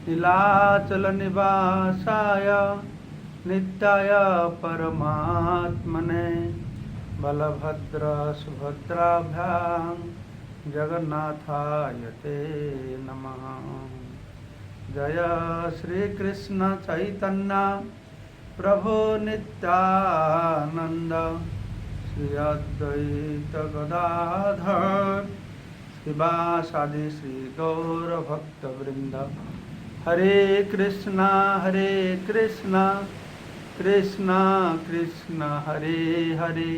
नीलाचल निवासाय नित्याय परमात्मने बलभद्र सुभद्राभ्यां जगन्नाथाय ते नमः। जय श्री कृष्ण चैतन्य प्रभु नित्यानंद श्री अद्वैत गदाधर शिवासादि श्री गौर भक्त वृंद। हरे कृष्णा कृष्णा कृष्णा हरे हरे,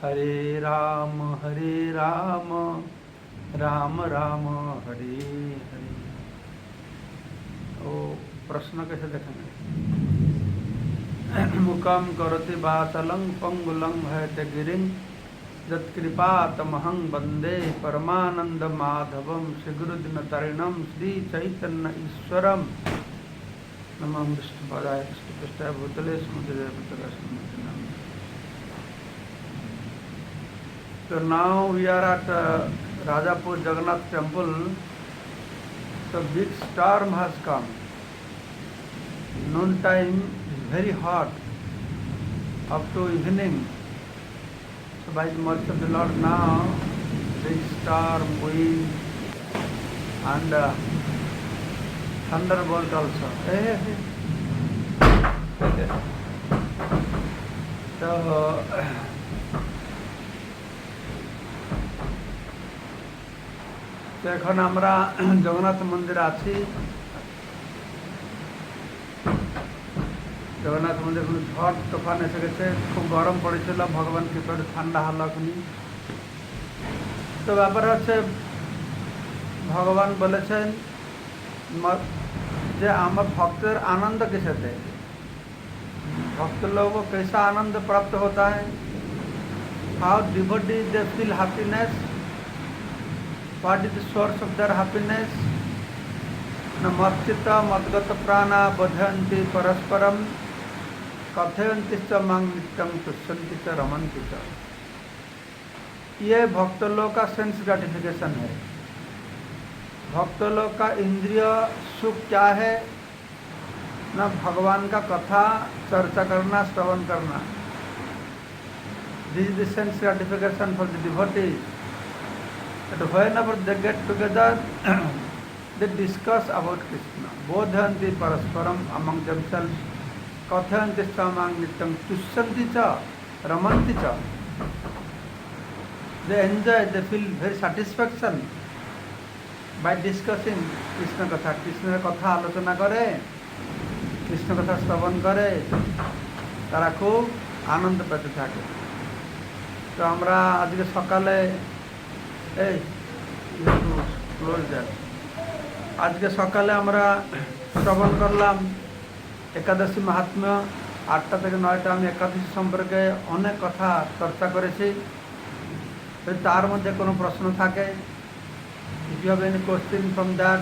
हरे राम राम राम हरे हरे। ओ प्रश्न कैसे देखेंगे। मुखम करोति वातलं पंगुलं भयते गिरिं यत्कृपातमहं वंदे परमानंद माधवम श्री गुरुदिनतरिणं श्री चैतन्य ईश्वरम। नमः विष्णुपदाय कृष्णपृष्ठाय भूतले समुद्रे भूतले। So now we are at Rajapur Jagannath temple. So big storm has come. Noon time is very hot up to evening. So by the mercy of the Lord now, big storm, wind and thunderbolt also. So এখন আমরা জগন্নাথ মন্দিরে আছি। জগন্নাথ মন্দির কোনো ঝড় তুফান এসে গেছে, খুব গরম পড়েছিল, ভগবান কৃপায় ঠান্ডা হলো এখনই। তো ব্যাপার হচ্ছে ভগবান বলেছেন যে আমার ভক্তের आनंद किससे, भक्त लोगों को कैसा आनंद प्राप्त होता है, how devotees they feel happiness, what is the source of their happiness. मच्चित्त मद्गत प्राणा बोधयन्ति परस्परम कथयन्ति च मां नित्यं तुष्यन्ति च रमन्ति च। ये भक्त लोग का सेंस ग्रेटिफिकेशन है। भक्त लोग का इंद्रिय सुख क्या है, न भगवान का कथा चर्चा करना, श्रवण करना। This is the sense gratification for the devotees. But whenever they get together, they discuss about Krishna. Bodhanti parasparam among themselves. Kathayanti samang nityam tushyanti cha ramanti cha. They enjoy, they feel very satisfaction by discussing Krishna katha. Krishna katha alochona करे, Krishna katha श्रवण करे, तारा खूब आनंद पेते থাকে। तो আমরা আজকে সকালে आज के सकाले আমরা শ্রবণ করলাম একাদশী মাহাত্ম্য। 8টা থেকে 9টা আমি একাদশী সম্পর্কে অনেক কথা চর্চা করেছি। তার মধ্যে কোনো প্রশ্ন থাকে, if you have any question from that,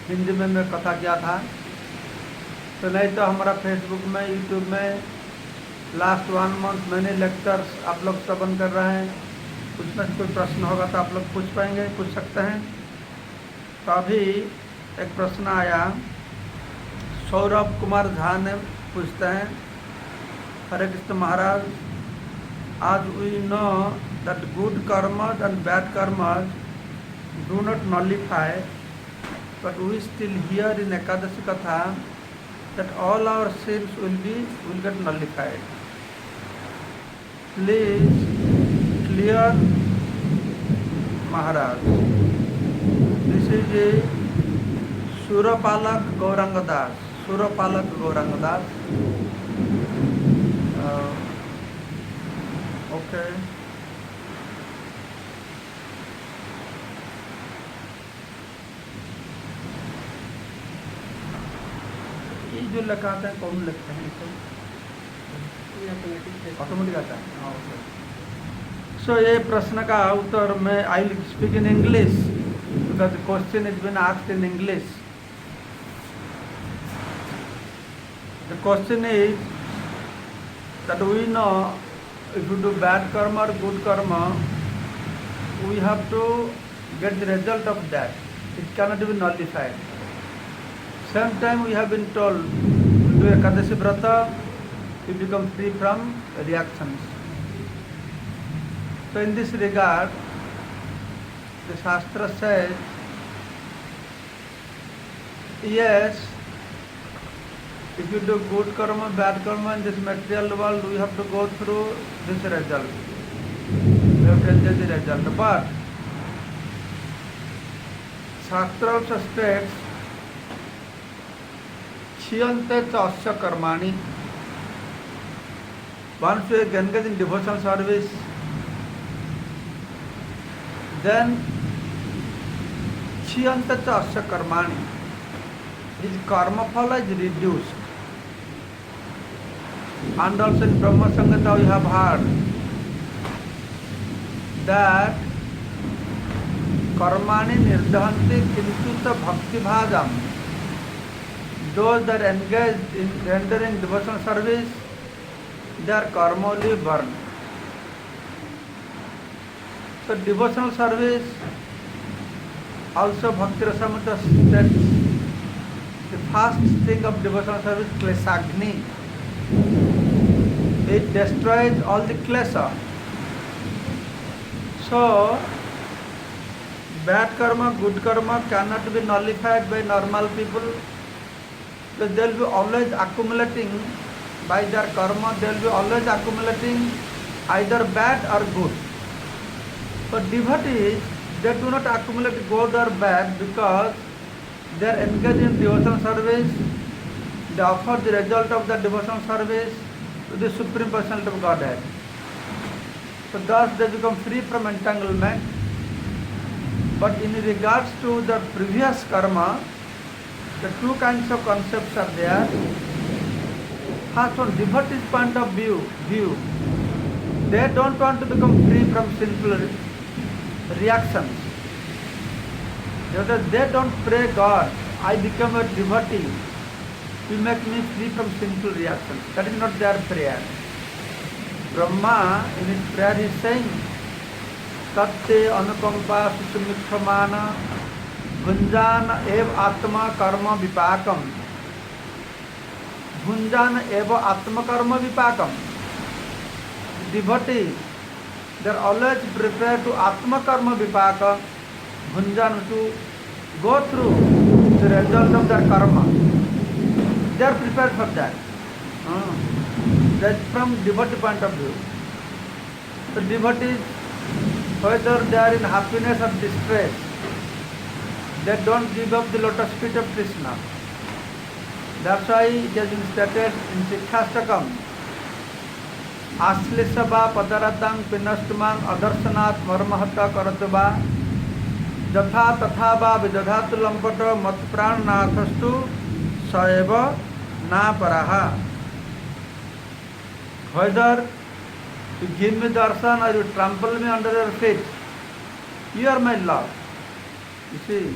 Hindi में मैं कथा किया था, तो नहीं तो हमारा फेसबुक में, यूट्यूब में लास्ट 1 मंथ मैंने लेक्चर्स आप लोग श्रवण कर रहे हैं। उसमें से कोई प्रश्न होगा तो आप लोग पूछ पाएंगे, पूछ सकते हैं। तो अभी एक प्रश्न आया, सौरभ कुमार झा ने पूछते हैं, हरे कृष्ण महाराज, आज we know that good karmas and bad karmas do not nullify, but we still hear in Ekadashi katha that all our sins will get nullified. Please clear Maharaj. This is Surpalak Gaurang Das, Surpalak Gaurang Das. Okay, ये जो लगाते हैं कौन लगते हैं, ऑटोमेटिक आता है। सो ये प्रश्न का उत्तर मैं I will speak in English because the question is been asked in English. The question is that we know if you do bad karma और good karma, we have to get the result of that. It cannot be nullified. Same time we have been told, do Ekadashi Vrata, you become free from reactions. So in this regard, the Shastra says, yes, if you do good karma, bad karma in this material world, we have to go through this result. We have to enjoy the result. But Shastra also states, Chiyante cha asya karmani. Once you engage in devotional service, then Chiyante cha asya karmani. His karma phala is reduced. And also in Brahma Samhita we have heard that karmani nirdahanti kintu ta bhakti bhajam. Those that engage in rendering devotional service, their karma will be burned. So devotional service, also Bhakti Rasamrita states, the first thing of devotional service, klesagni. It destroys all the klesa. So, bad karma, good karma cannot be nullified by normal people. Because they will be always accumulating by their karma, they will be always accumulating either bad or good. But devotees, they do not accumulate good or bad because they are engaged in devotional service. They offer the result of the devotional service to the Supreme Personality of Godhead. So thus they become free from entanglement. But in regards to the previous karma, the two kinds of concepts are there. First, from devotee's point of view, they don't want to become free from sinful reactions. They don't pray, God, I become a devotee, you make me free from sinful reactions. That is not their prayer. Brahma, in his prayer, is saying, Tatte anukampa susumikhamana bhunjana ev atma karma vipakam. Bhunjana ev atma karma vipakam. Devotee, they are always prepared to atma karma vipaka, bhunjana, to go through the result of their karma. They are prepared for that. That's from devotee point of view. So devotees, whether they are in happiness or distress, they don't give up the lotus feet of Krishna. That's why it has been stated in Shikshastakam, Aslishava padaratang pinastumang adarsanat marmahata karatva jatha tatha va vidadhatu lampata mat pranathastu saeva na paraha. Whether you give me darshan or you trample me under your feet, you are my Lord. You see,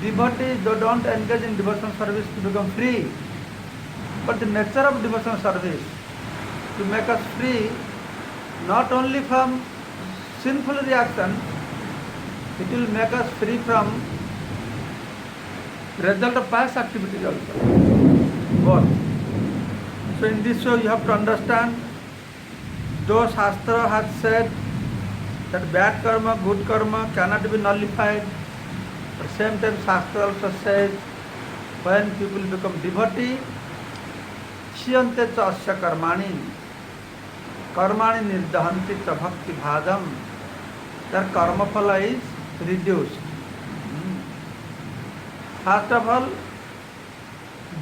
devotees, they don't engage in devotional service to become free, but the nature of devotional service to make us free not only from sinful reaction, it will make us free from result of past activities also. Both. So in this way you have to understand, though Shastra has said that bad karma, good karma cannot be nullified, at the same time Shastra also says when people become devotee, Chiyante cha asya karmani, karmani nirdahanti cha bhakti bhajam, their karma phala is reduced. First of all,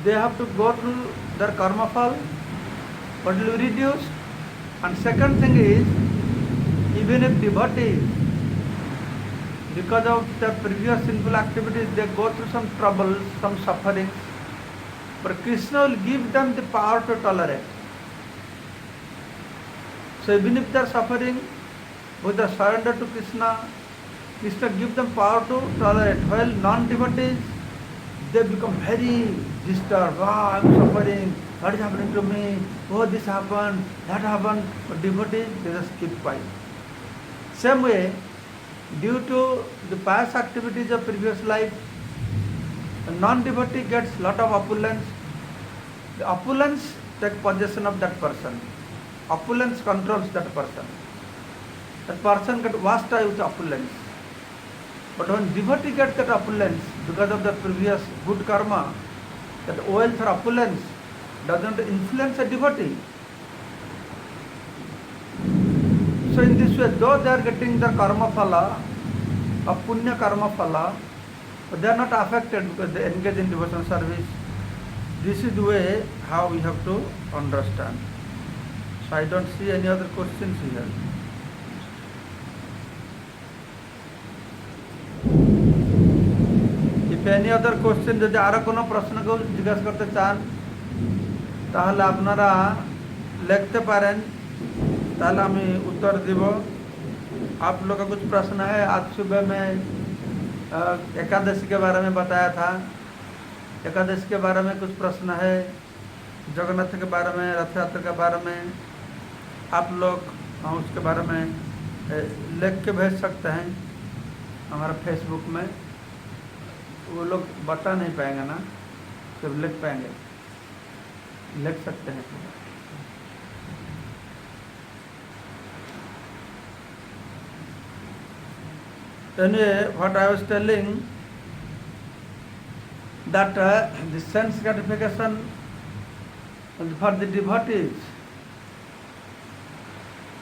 they have to go through their karma phala, but will be reduced. And second thing is, even if devotees, because of their previous sinful activities, they go through some troubles, some sufferings, but Krishna will give them the power to tolerate. So even if they are suffering, with the surrender to Krishna, Krishna gives them power to tolerate. While non-devotees, they become very disturbed. I am suffering. What is happening to me? Oh, this happened, that happened. But devotees, they just keep quiet. Same way, due to the past activities of previous life, A non-devotee gets lot of opulence. The opulence take possession of that person. Opulence controls that person. That person gets washed away with opulence. But when devotee gets that opulence because of the previous good karma, that wealth or opulence doesn't influence a devotee. So in this way, though they are getting the karma phala, or punya karma phala, but they are not affected because they engage in devotional service. This is the way how we have to understand. So I don't see any other questions here. If any other question যদি আরো কোনো প্রশ্ন কেউ জিজ্ঞাসা করতে চান তাহলে আপনারা লিখতে পারেন, ताला मैं उत्तर দিব। आप लोग का कुछ प्रश्न है? आज सुबह में एकादशी के बारे में बताया था, एकादशी के बारे में कुछ प्रश्न है, जगन्नाथ के बारे में, रथ यात्रा के बारे में आप लोग उसके बारे में लिख के भेज सकते हैं हमारा फेसबुक में। वो लोग बता नहीं पाएंगे ना, सिर्फ लिख पाएंगे, लिख सकते हैं। Anyway, what I was telling that the sense gratification for the devotees,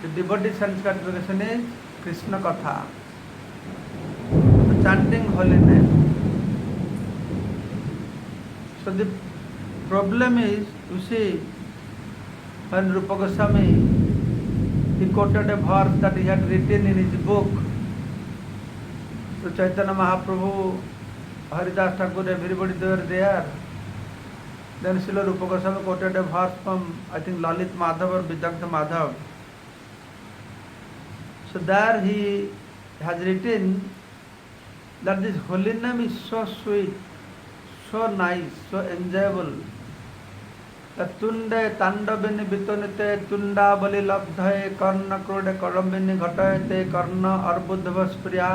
the devotee sense gratification is Krishna Katha, chanting holy name. So the problem is, you see, when Rupa Goswami, he quoted a verse that he had written in his book. So Chaitanya Mahaprabhu, Haridas Thakur, everybody they were there. Then Srila Rupa Goswami quoted a verse from, I think, Lalit Madhav or Vidagdha Madhav. So there he has written that this holy name is so sweet, so nice, so enjoyable. That tunde tandavini bitonite tunda bali labdhaye karna krode karambini ghatayate karna arbudhavas priya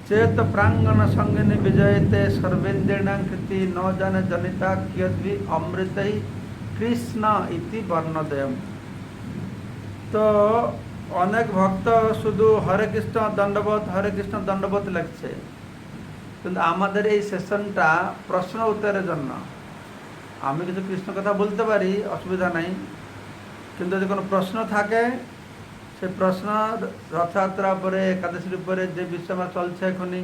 चेत प्रांगण संगिनी विजयते सर्वेन्द्रियाणां कृति न जाने जनिता कियद्भि अमृतै कृष्ण इति वर्णोदयम्। तो अनेक भक्त शुधु हरे कृष्ण दंडवत लिखছে, কিন্তু আমাদের এই সেশনটা প্রশ্ন উত্তরের জন্য। আমি কিছু কৃষ্ণ কথা বলতে পারি, অসুবিধা নাই, কিন্তু যদি কোনো প্রশ্ন থাকে সে প্রশ্ন রথযাত্রা উপরে, একাদশীর উপরে যে বিষয় চলছে এখনই,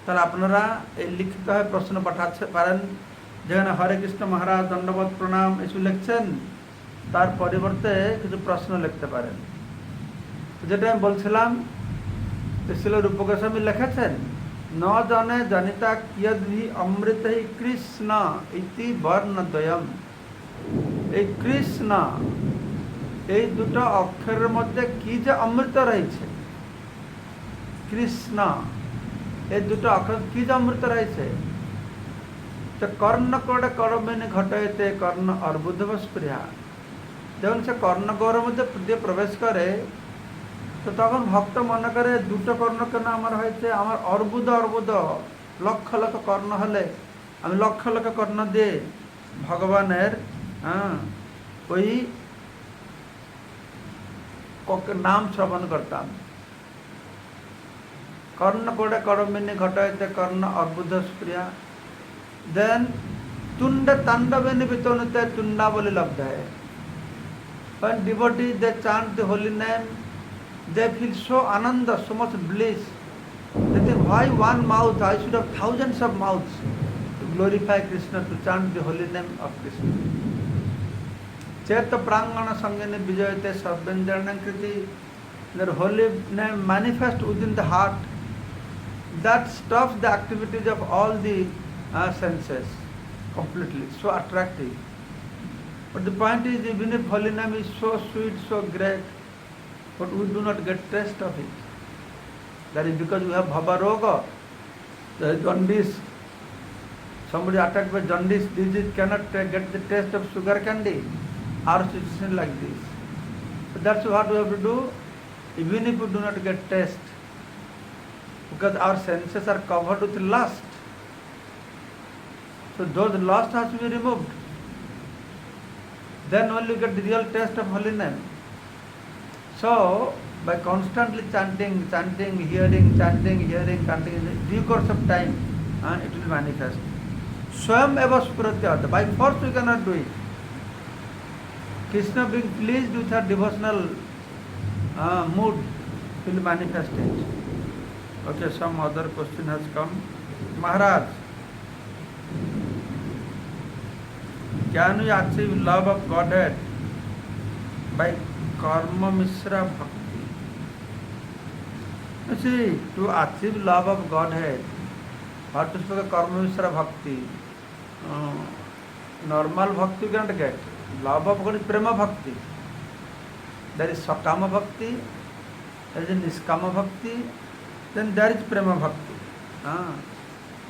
তাহলে আপনারা এই লিখিতভাবে প্রশ্ন পাঠাতে পারেন। যেখানে হরে কৃষ্ণ মহারাজ দণ্ডবোধ প্রণাম এসব লিখছেন, তার পরিবর্তে কিছু প্রশ্ন লিখতে পারেন। যেটা আমি বলছিলাম, শ্রীল রূপ গোস্বামী লিখেছেন ন জানে জনিতা কিয়দ্ভি অমৃতৈ কৃষ্ণ ইতি বর্ণদ্বয়ম। এই কৃষ্ণ, এই দুটো অক্ষরের মধ্যে কি যে অমৃত রয়েছে, কৃষ্ণ এই দুটো অক্ষর কি যে অমৃত রয়েছে। তো কর্ণ কোড়ে করবেনি ঘটাইতে কর্ণ অর্বুধব স্পৃহা। যখন সে কর্ণগৌরের মধ্যে দিয়ে প্রবেশ করে, তো তখন ভক্ত মনে করে দুটো কর্ণ কেন আমার হয়েছে, আমার অর্বুদ লক্ষ লক্ষ কর্ণ হলে আমি লক্ষ লক্ষ কর্ণ দিয়ে ভগবানের ওই नाम श्रवण करता। कर्ण कोड़े करमिनी घटायते कर्ण अर्बुध स्प्रिया। देन तुंड तांडवेनि वितनुते तुंडावली लब्ध है। When devotees they chant the holy name, they feel so ananda, so much bliss. They think, why one mouth? I should have thousands of mouths to glorify Krishna, to chant the holy name of Krishna. चेत प्रांगण संगिनी विजयते सर्वेन्द्रियाणां कृति। Their holy name manifest within the heart, that stops the activities of all the senses completely, so attractive. But the point is, even if holy name is so sweet, so great, but we do not get taste of it. That is because we have bhava roga, there is jaundice. Somebody attacked by jaundice disease cannot get the taste of sugar candy. Our situation like this. So that's what we have to do, even if we do not get taste, because our senses are covered with lust. So those lust has to be removed. Then only you get the real taste of holy name. So by constantly chanting, hearing, in due course of time, it will manifest. Swam eva spuratyat. By force we cannot do it. Krishna being pleased with her devotional mood will manifest it. Okay, some other question has come. Maharaj, can we achieve love of Godhead by karma mishra bhakti? You see, to achieve love of Godhead, what is called karma mishra bhakti? Normal bhakti you cannot get. Love of God is prema bhakti. There is sakama bhakti, there is niskama bhakti, then there is prema bhakti.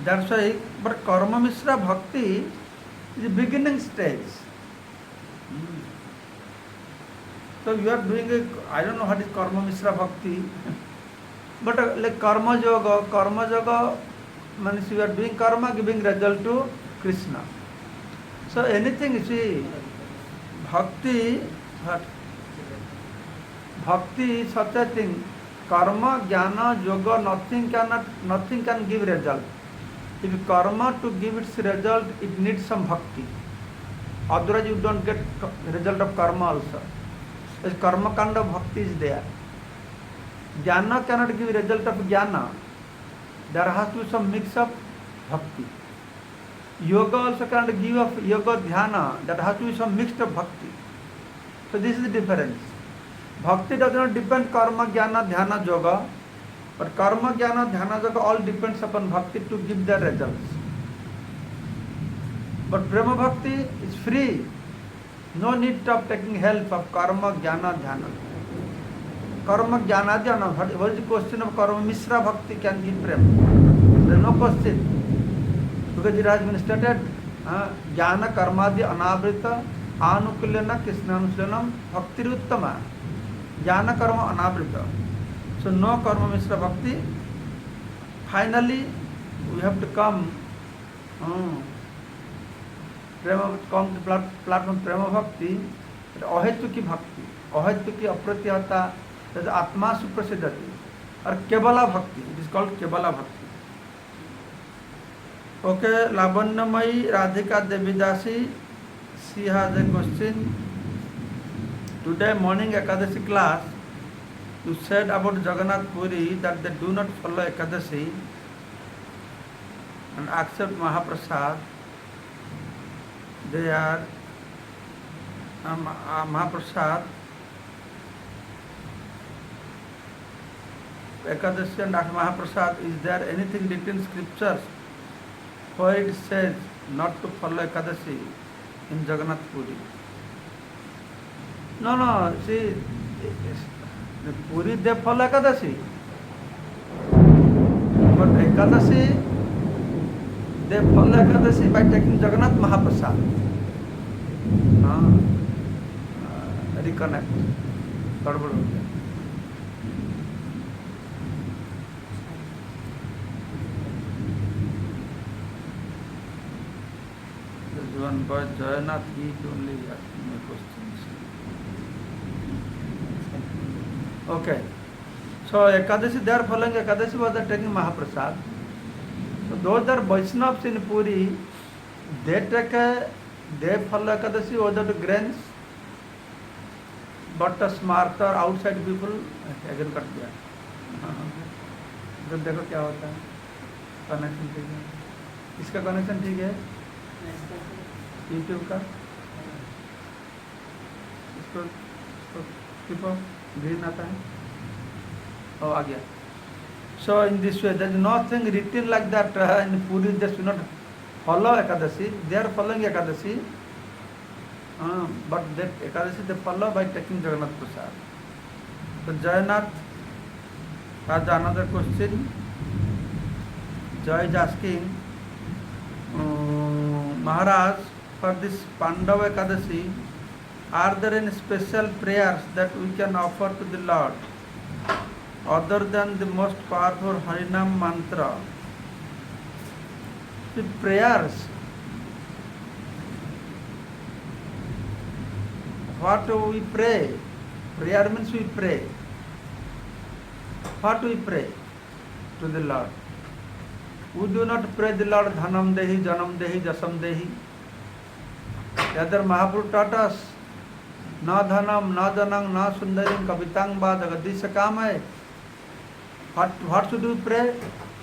That's why, but karma mishra bhakti is the beginning stage. So you are doing I don't know what is karma mishra bhakti, but like karma yoga means you are doing karma giving result to Krishna. So anything you see, bhakti is such a thing. Karma, jnana, yoga, nothing can give result. If karma to give its result, it needs some bhakti. Otherwise you don't get result of karma also. As karma kind of bhakti is there. Jnana cannot give result of jnana. There has to be some mix of bhakti. Yoga also cannot give of yoga dhyana. There has to be some mix of bhakti. So this is the difference. Bhakti does not depend karma, jnana, dhyana, yoga. But karma, jnana, dhyana, yoga all depends upon bhakti to give the results. But prema bhakti is free. No need of taking help of karma, jnana, dhyana. Karma, jnana, dhyana. What is the question of karma? Mishra bhakti can give prema. There is no question. Because it has been stated, jnana karmadi anavrita anukulyana krishnanuslanam bhaktiruttama. Jnana karma anavrita. So no karma mishra bhakti. Finally, we have to come to platform prema bhakti, ahetuki bhakti, ahetuki apratyata, that is atma suprasidati, or kevala bhakti. It is called kevala bhakti. Okay, Lavanyamai Radhika Devidasi, she has a question. Today morning Ekadashi class, you said about Jagannath Puri that they do not follow Ekadashi and accept Mahaprasad. They are Mahaprasad, Ekadashi and Mahaprasad. Is there anything written in scriptures where it says not to follow Ekadashi in Jagannath Puri? No, see, the Puri they follow Ekadashi, but Ekadashi they follow Ekadashi by taking Jagannath Mahaprasad. Reconnect. गड़बड़ हो गया. There's one boy, Jayannath, he only asking me questions. Okay. So Ekadashi, they are following Ekadashi, but they are taking Mahaprasad. So those are Vaishnavas in Puri, they follow Ekadashi without grains, but smarter outside people again cut गया. तो देखो क्या होता है. Connection ठीक है. इसका connection ठीक है. यूट्यूब का इसको टिपो ग्रीन आता है. Oh, आ गया. So in this way, there is nothing written like that in Puri. They should not follow Ekadashi. They are following Ekadashi, but that Ekadashi they follow by taking Jagannath Prasad. So Jayannath has another question. Joy is asking, Maharaj, for this Pandava Ekadashi, are there any special prayers that we can offer to the Lord other than the most powerful Harinam mantra? The prayers what we pray. Prayer means we pray. What we pray to the Lord. We do not pray the Lord Dhanam Dehi, Janam Dehi, Jasam Dehi. The other Mahaprabhu taught us, Na Dhanam, Na Janam, Na Sundarim, Kavitang Ba, Jagadisha Kamai. What should we pray?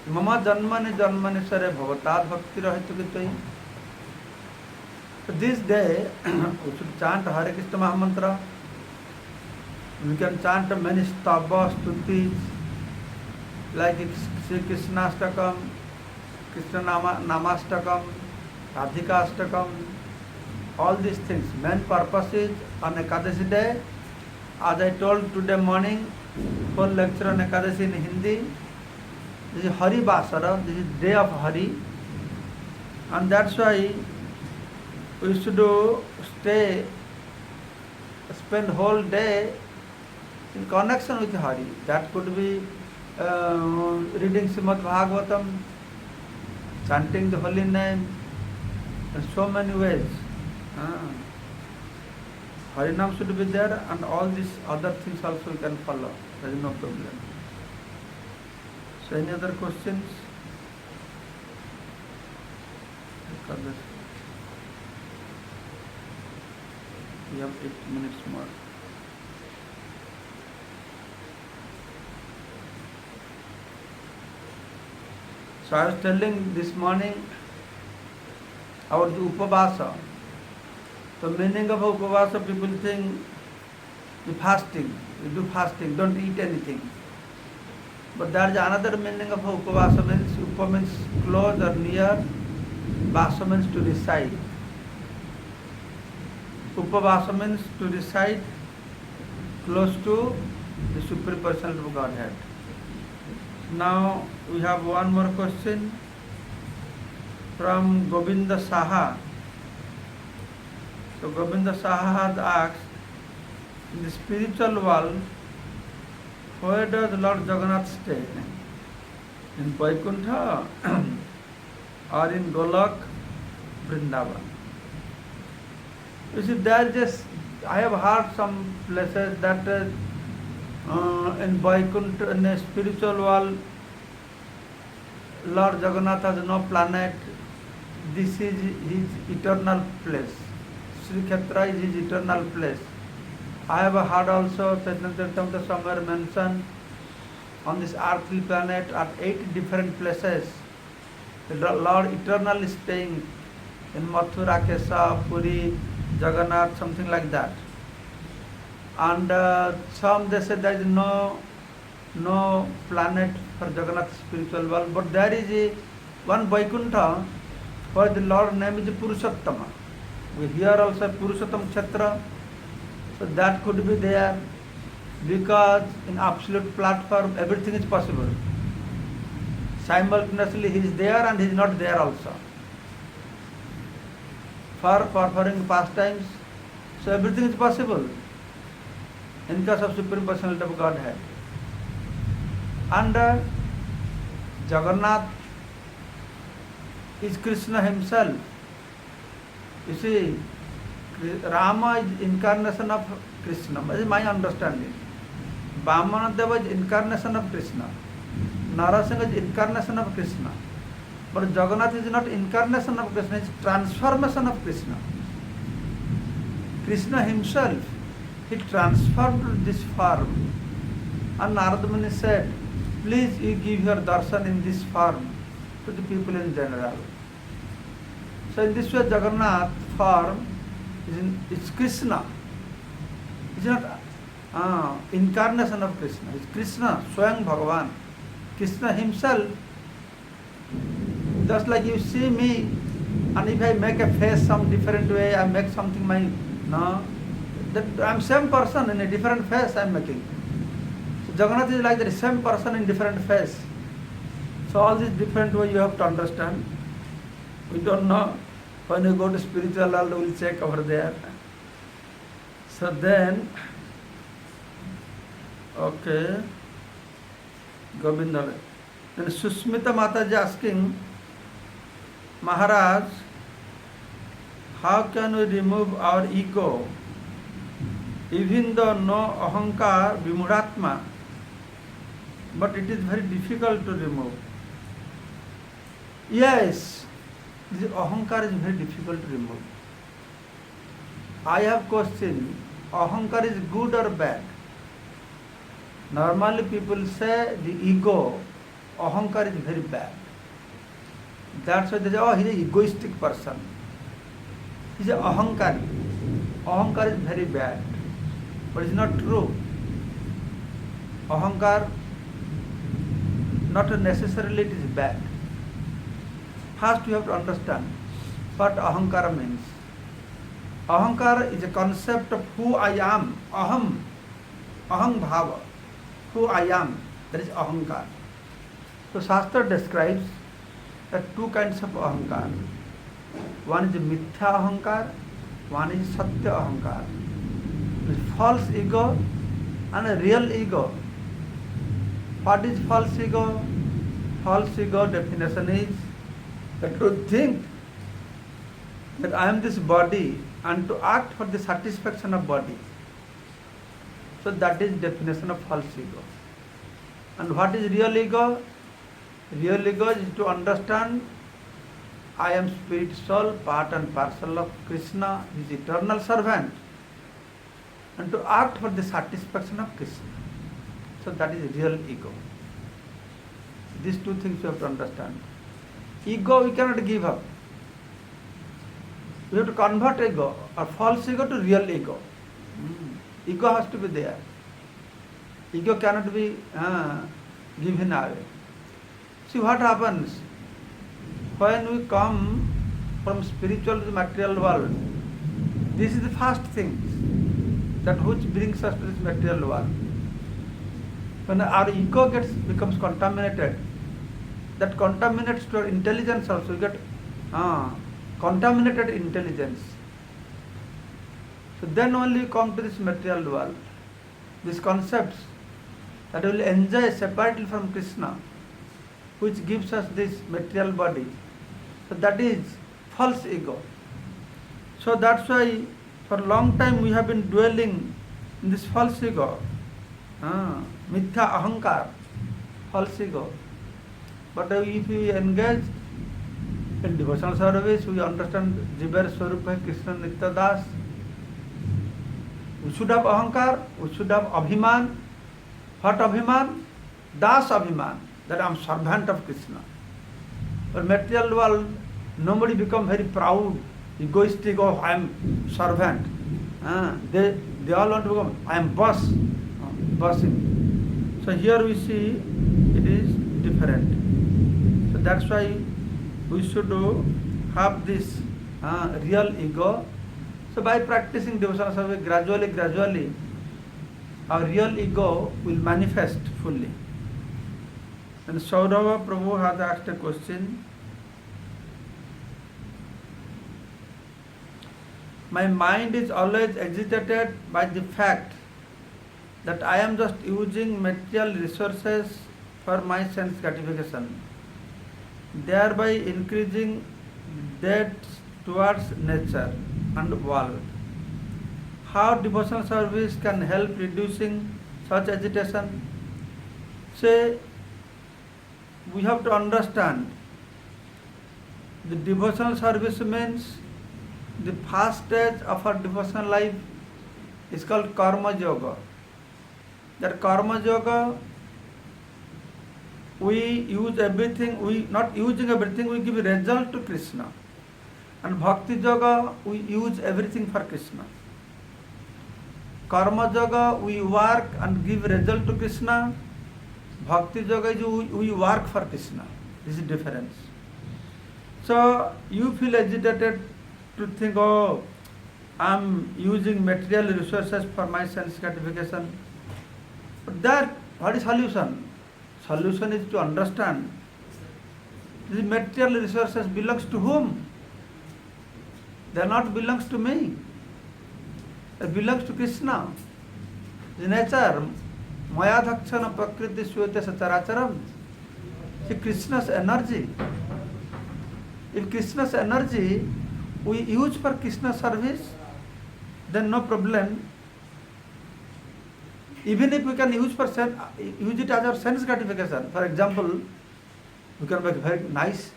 Mama Janmani Janmani Sare Bhavatad Bhakti Rahitukitai. This day, we should chant Hare Krishna Mahamantra. We can chant many stabhas, stutis, like Sri Krishna Ashtakam, Krishna Namastakam, Radhika Ashtakam, all these things. Main purpose is on Ekadashi day, as I told today morning, whole lecture on Ekadashi in Hindi. This is Hari Basara, this is day of Hari, and that's why we should spend whole day in connection with Hari. That could be reading Srimad Bhagavatam, chanting the holy name, in so many ways. Harinam should be there, and all these other things also we can follow. There is no problem. So any other questions? We have 8 minutes more. So I was telling this morning our Upavasa. The meaning of Upavasa, people think the fasting, you do fasting, don't eat anything. But there is another meaning of Upavasa, means Upa means close or near, Vasa means to reside. Upavasa means to reside close to the Supreme Personality of Godhead. Now we have one more question from Govinda Saha. So Govinda Saha has asked, in the spiritual world, where does Lord Jagannath stay? In Vaikuntha or in Golok, Vrindavan? You see, there just, I have heard some places that in Vaikuntha, in the spiritual world, Lord Jagannath has no planet. This is his eternal place. Sri Kshetra is his eternal place. I have heard also Chaitanya Charitamrita somewhere mentioned on this earthly planet at 8 different places. The Lord eternally is staying in Mathura, Kesha, Puri, Jagannath, something like that. And some they say there is no planet for Jagannath spiritual world, but there is one Vaikuntha where the Lord name is Purushottama. We hear also Purushottam Kshetra, so that could be there, because in absolute platform everything is possible. Simultaneously he is there and he is not there also. For performing pastimes, so everything is possible in case of Supreme Personality of Godhead. And Jagannath is Krishna himself. You see, Rama is incarnation of Krishna. This is my understanding. Vamanadeva is incarnation of Krishna. Narasingha is incarnation of Krishna. But Jagannath is not incarnation of Krishna, it is transformation of Krishna. Krishna himself, he transformed this form. And Narada Muni said, please you give your darshan in this form to the people in general. So in this way Jagannath form is Krishna. It is not incarnation of Krishna. It is Krishna, Swayam Bhagavan. Krishna himself, just like you see me, and if I make a face some different way, I make something that I am same person in a different face I am making. So Jagannath is like the same person in different face. So all these different way you have to understand. We don't know. When you go to spiritual world, we will check over there. So then, okay, Govinda. Then Susmita Mataji asking, Maharaj, how can we remove our ego even though no ahankar vimudatma, but it is very difficult to remove. Yes, this ahankar is very difficult to remove. I have questioned, ahankar is good or bad? Normally people say the ego, ahankar is very bad. That's why they say, oh, he is an egoistic person. He is an ahankar. Ahankar is very bad. But it's not true. Ahankar, not necessarily it is bad. First you have to understand what ahankara means. Ahankara is a concept of who I am. Aham bhava. Who I am. That is ahankar. So Shastra describes there are two kinds of ahankar. One is mithya ahankar, one is satya ahankar. False ego and a real ego. What is false ego? False ego definition is that to think that I am this body and to act for the satisfaction of body. So that is definition of false ego. And what is real ego? Real ego is to understand I am spirit soul, part and parcel of Krishna, his eternal servant, and to act for the satisfaction of Krishna. So that is real ego. These two things you have to understand. Ego we cannot give up. We have to convert ego or false ego to real ego. Ego has to be there. Ego cannot be given away. See what happens when we come from spiritual to the material world. This is the first thing that which brings us to this material world. When our ego becomes contaminated, that contaminates to our intelligence also. We get contaminated intelligence. So then only we come to this material world. These concepts that we will enjoy separately from Krishna, which gives us this material body. So that is false ego. So that's why for a long time we have been dwelling in this false ego. Mithya ahankar, false ego. But if we engage in devotional service, we understand Jivar Swarupa Krishna Nitya Das. We should have ahankar, we should have abhiman. What abhiman? Das abhiman, that I am servant of Krishna. But material world, nobody become very proud, egoistic, oh I am servant. They all want to become, I am bossing. So here we see it is different. So that's why we should have this real ego. So by practicing devotional service, gradually, our real ego will manifest fully. And Saurabha Prabhu has asked a question. My mind is always agitated by the fact that I am just using material resources for my sense gratification, thereby increasing debts towards nature and world. How devotional service can help reducing such agitation? Say, we have to understand the devotional service means the first stage of our devotional life is called Karma Yoga. That Karma Yoga, we use everything, we not using everything, we give a result to Krishna. And Bhakti Yoga, we use everything for Krishna. Karma Yoga, we work and give result to Krishna. Bhakti Yoga is we work for Krishna. This is the difference. So you feel agitated to think, oh, I am using material resources for my sense gratification. But that, what is solution? Solution is to understand these material resources belongs to whom? They are not belongs to me. It belongs to Krishna. The nature, Maya Dhakshana Prakriti Sweta Sacharacharam. See Krishna's energy. If Krishna's energy we use for Krishna service, then no problem. Even if we can use use it as our sense gratification. For example, we can make very nice,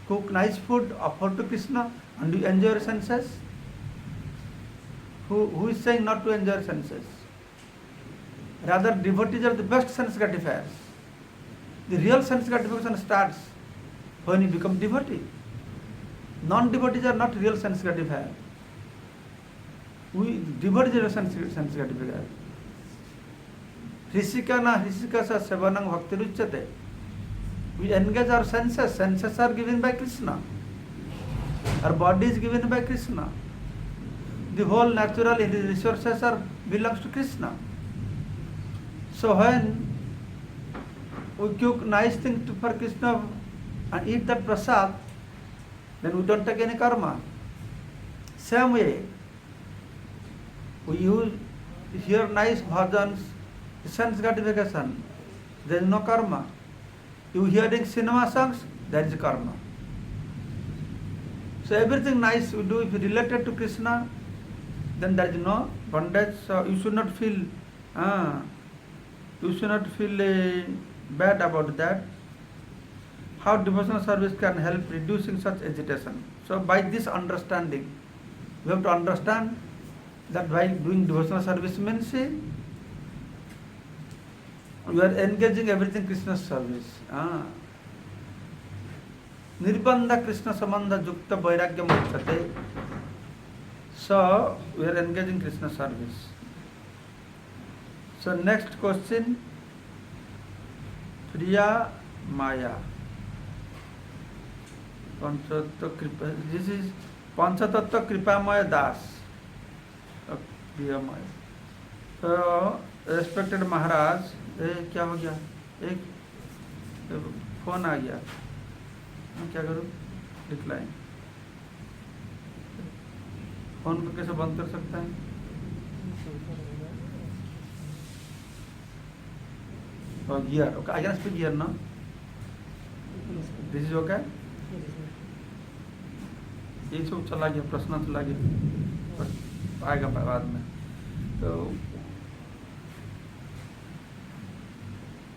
cook nice food, offer to Krishna, and you enjoy your senses. Who is saying not to enjoy your senses? Rather, devotees are the best sense gratifiers. The real sense gratification starts when you become devotee. Non-devotees are not real sense gratifier. We devotees are sense gratifier. Hrishikana Hrishikasa Sevanang Bhakti Ruchyate. We engage our senses. Senses are given by Krishna. Our body is given by Krishna. The whole natural resources belongs to Krishna. So when we cook nice things for Krishna and eat that prasad, then we don't take any karma. Same way, we hear nice bhajans, sense gratification, there is no karma. You hearing cinema songs, there is karma. So everything nice we do, if related to Krishna, then there is no bondage. So you should not feel bad about that. How devotional service can help reducing such agitation? So by this understanding, we have to understand that by doing devotional service means you are engaging everything Krishna's service. Nirbandha Krishna Sambandha Jukta Vairagya Muktate. So we are engaging Krishna service. So next question, Priya Maya. This is Panchatattva Kripamaya Das. Priya Maya. So respected Maharaj, क्या हो गया? एक phone आ गया, मैं क्या करूँ? Decline. Phone को कैसे बंद कर सकता है? Gear. Okay, I can speak here now. This is okay? ये सब चला गया, प्रश्न चला गया, आएगा बाद में. तो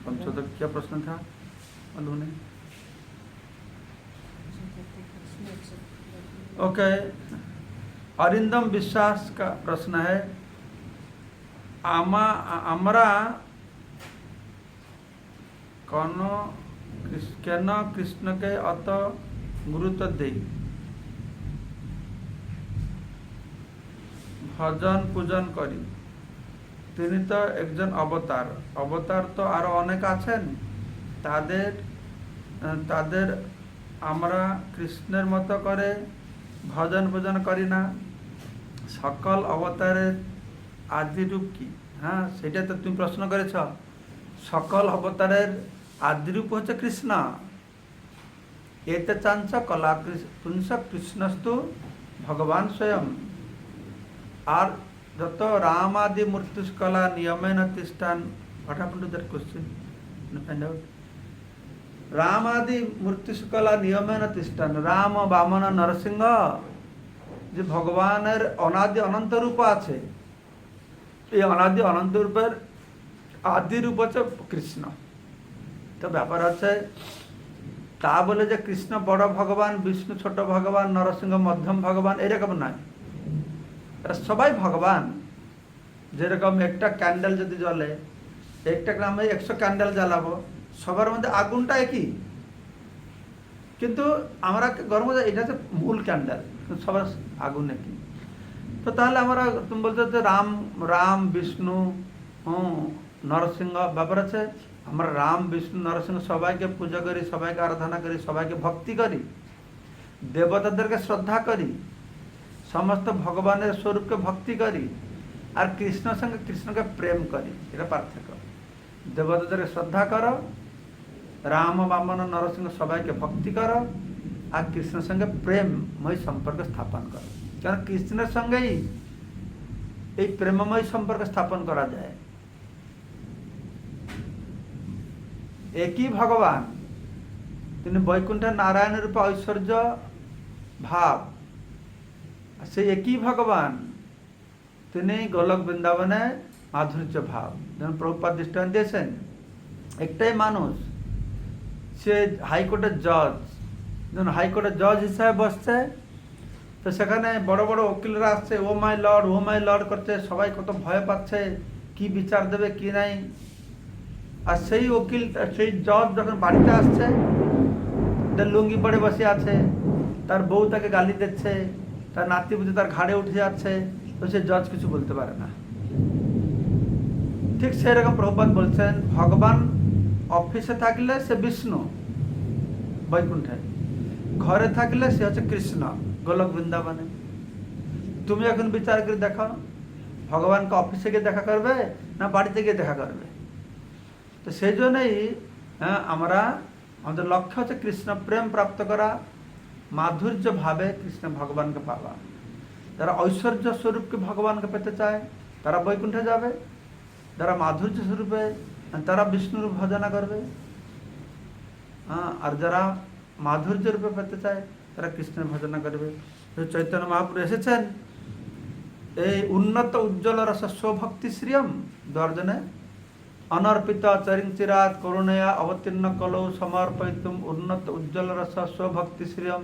पंचोदक क्या प्रश्न था मालूम नहीं. ओके, अरिंदम विश्वास का प्रश्न है. আমরা কেন কৃষ্ণকে অত গুরুত্ব দেই? ভজন পূজন করি, তিনি তো একজন অবতার. অবতার তো আরো অনেক আছেন, তাদের আমরা কৃষ্ণের মতো করে ভজন পূজন করি না. সকল অবতারের আদি রূপ কি? হ্যাঁ, সেটা তো তুমি প্রশ্ন করেছ. সকল অবতারের আদি রূপ হচ্ছে কৃষ্ণ. এতে চাঞ্চ কলা পুংস কৃষ্ণস্তু ভগবান স্বয়ং. আর যত রাম আদি মূর্তিষ্কলা নিয়মেন তিষ্ঠান. What happened to that question? Find out. Ram আদি মূর্তিষ্কলা নিয়মেন তিষ্ঠান. রাম বামন নরসিংহ যে ভগবানের অনাদি অনন্ত রূপ আছে, এই অনাদি অনন্ত রূপের আদি রূপ হচ্ছে কৃষ্ণ. তো ব্যাপার হচ্ছে তা বলে যে কৃষ্ণ বড় ভগবান, বিষ্ণু ছোট ভগবান, নরসিংহ মধ্যম ভগবান, এরকম নয়. এরা সবাই ভগবান. যেরকম একটা ক্যান্ডেল যদি জ্বলে, একটা গ্রামে 100 ক্যান্ডেল জ্বালাবো, সবার মধ্যে আগুনটা একই, কিন্তু আমরা গরম এটা হচ্ছে মূল ক্যান্ডেল, সবার আগুন একই. তো তাহলে আমরা তুমি বলছো যে রাম বিষ্ণু নরসিংহ ব্যাপার আছে. আমরা রাম বিষ্ণু নরসিংহ সবাইকে পূজা করি, সবাইকে আরাধনা করি, সবাইকে ভক্তি করি, দেবতাদেরকে শ্রদ্ধা করি, সমস্ত ভগবানের স্বরূপকে ভক্তি করি, আর কৃষ্ণকে প্রেম করি. এটা পার্থক্য. দেবতাদেরকে শ্রদ্ধা করো, রাম বামন নরসিংহ সবাইকে ভক্তি করো, আর কৃষ্ণের সঙ্গে প্রেমময় সম্পর্ক স্থাপন করো. কারণ কৃষ্ণের সঙ্গেই এই প্রেমময় সম্পর্ক স্থাপন করা যায়. একই ভগবান, তিনি বৈকুণ্ঠে নারায়ণ রূপে ঐশ্বর্য ভাব. সেই একই ভগবান তিনি গোলক বৃন্দাবনে মাধুর্য ভাব। যেমন প্রভুপাদ দৃষ্টান্ত দিয়েছেন, একটাই মানুষ, সে হাইকোর্টের জজ, যখন হাইকোর্টের জজ হিসাবে বসছে, তো সেখানে বড় বড় উকিলরা আসছে, ও মাই লর্ড করছে, সবাই কত ভয় পাচ্ছে, কি বিচার দেবে কি নাই। আর সেই উকিল, সেই জজ যখন বাড়িতে আসছে, তার লুঙ্গি পরে বসে আছে, তার বউ তাকে গালি দিচ্ছে, তার নাতি বুঝে তার ঘাড়ে উঠে যাচ্ছে, তো সে জজ কিছু বলতে পারে না। ঠিক সেরকম প্রভুপাদ বলছেন, ভগবান অফিসে থাকলে সে বিষ্ণু বৈকুণ্ঠে, ঘরে থাকলে সে হচ্ছে কৃষ্ণ গোলক বৃন্দাবনে। তুমি এখন বিচার করে দেখো, ভগবানকে অফিসে গিয়ে দেখা করবে না বাড়িতে গিয়ে দেখা করবে? তো সেই জন্যই আমাদের লক্ষ্য হচ্ছে কৃষ্ণ প্রেম প্রাপ্ত করা, মাধুর্য ভাবে কৃষ্ণ ভগবানকে পাওয়া। যারা ঐশ্বর্য স্বরূপকে ভগবানকে পেতে চায় তারা বৈকুণ্ঠে যাবে, যারা মাধুর্য স্বরূপে তারা বিষ্ণুর ভজনা করবে, আর যারা মাধুর্য রূপে পেতে চায় তারা কৃষ্ণের ভজনা করবে। চৈতন্য মহাপ্রভু এসেছেন এই উন্নত উজ্জ্বল রস স্বভক্তি শ্রিয়ম দর্জনে অনর্পিত চরিঞ্চিরাত করুণয়া অবতীর্ণ কলৌ সমর্পয়িতুম উন্নত উজ্জ্বল রস স্বভক্তি শ্রিয়ম।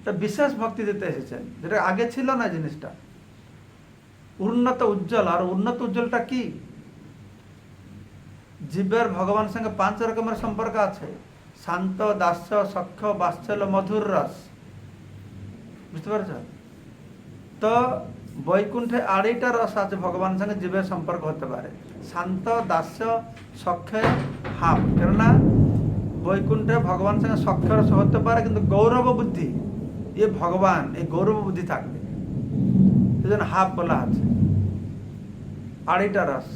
তা বিশেষ ভক্তি দিতে এসেছেন, যেটা আগে ছিল না জিনিসটা। উন্নত উজ্জ্বল, আর উন্নত উজ্জ্বলটা কি? জীবের ভগবানের সঙ্গে 5 রকমের সম্পর্ক আছে: শান্ত, দাস্য, সখ্য, বাৎসল্য, মধুর রস। বুঝতে পারছ? তো বৈকুণ্ঠে 2টা রস আছে ভগবানের সঙ্গে জীবের সম্পর্ক হতে পারে: শান্ত, দাস্য, সখ্য, হাম। কেননা বৈকুণ্ঠে ভগবানের সঙ্গে সখ্য রস হতে পারে, কিন্তু গৌরব বুদ্ধি, ভগবান এই গৌরব বুদ্ধি থাকবে, সেজন্য হাফ বলা আছে। 2টা রস।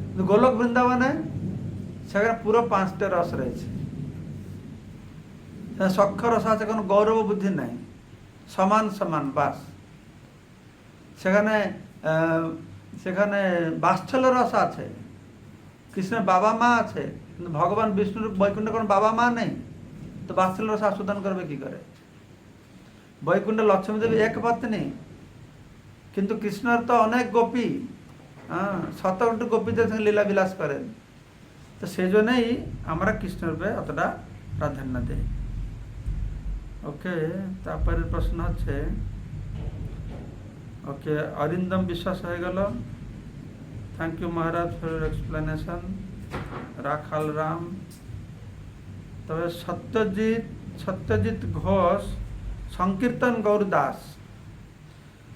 কিন্তু গোলক বৃন্দাবনে সেখানে পুরো 5টা রস রয়েছে। সখ্য রস আছে, কোনো গৌরব বুদ্ধি নাই, সমান সমান বাস। সেখানে সেখানে বাৎসল্য রস আছে, কৃষ্ণের বাবা মা আছে, কিন্তু ভগবান বিষ্ণুর বৈকুণ্ঠে কোনো বাবা মা নেই, তো বাৎসল্য রস আস্বাদন করবে কি করে? বৈকুণ্ঠে লক্ষ্মী দেবী এক পত্নী, কিন্তু কৃষ্ণর তো অনেক গোপী, 17টি গোপীদের সঙ্গে লীলা বিলাস করেন। তো সেই জন্যই আমরা কৃষ্ণরূপে অতটা প্রাধান্য দেই। ওকে, তারপরের প্রশ্ন হচ্ছে, ওকে, অরিন্দম বিশ্বাস হয়ে গেল। Thank you Maharaj for your explanation. Rakhal Ram. তবে সত্যজিৎ ঘোষ, সংকীর্তন গৌরদাস।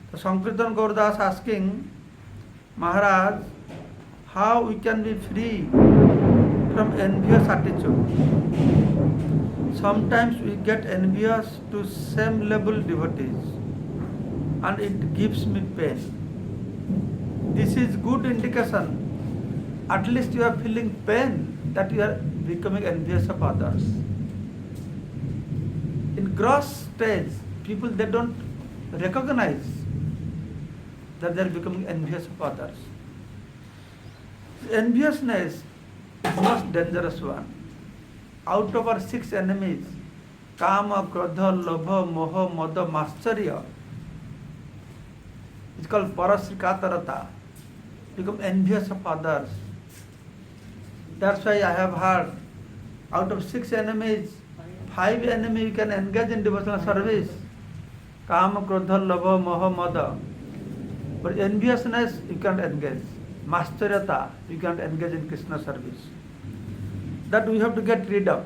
তো Sankirtan Gourdas asking, Maharaj, how we can be free from envious attitude? Sometimes we get envious to same level devotees and it gives me pain. This is good indication. At least you are feeling pain that you are becoming envious of others. In gross stage, people, they don't recognize that they are becoming envious of others. Enviousness is the most dangerous one. Out of our 6 enemies, kama, krodha, lobha, moha, mada, mascharya, it's called parasrikatarata. Become envious of others. That's why I have heard, out of 6 enemies, 5 enemies you can engage in devotional service: kama, krodha, lobha, moha, mada. But enviousness you can't engage. Mascharya, you can't engage in Krishna service. That we have to get rid of.